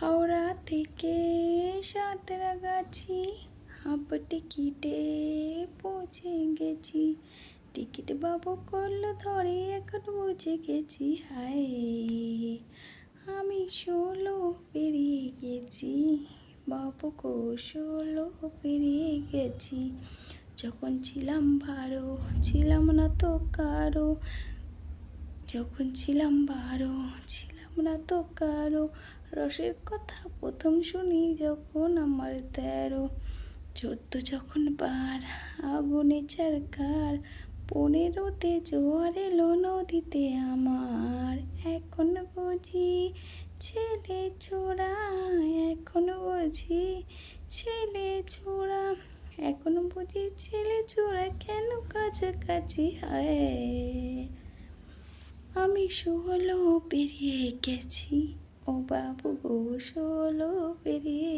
হাওড়া থেকে সাঁতরাগাছি হাফ টিকিটে পৌঁছে গেছি। টিকিট বাবু করলো ধরে এখন বুঝে গেছি। হায় আমি 16 পেরিয়ে গেছি, বাবু গো 16 পেরিয়ে গেছি। যখন ছিলাম 12 ছিলাম না তো কারো, যখন ছিলাম 12 ছিলাম না তো কারো। রসের কথা প্রথম শুনি যখন আমার 13। 14 যখন পার আগুনে চারকার, 15তে জোয়ার এলো নদীতে আমার। এখন বুঝি ছেলে ছোড়া, এখন বুঝি ছেলে ছোড়া, এখন বুঝি ছেলে ছোড়া কেন কাছাকাছি। হায় আমি 16 পেরিয়ে গেছি, ও বাবু গো 16 পেরিয়ে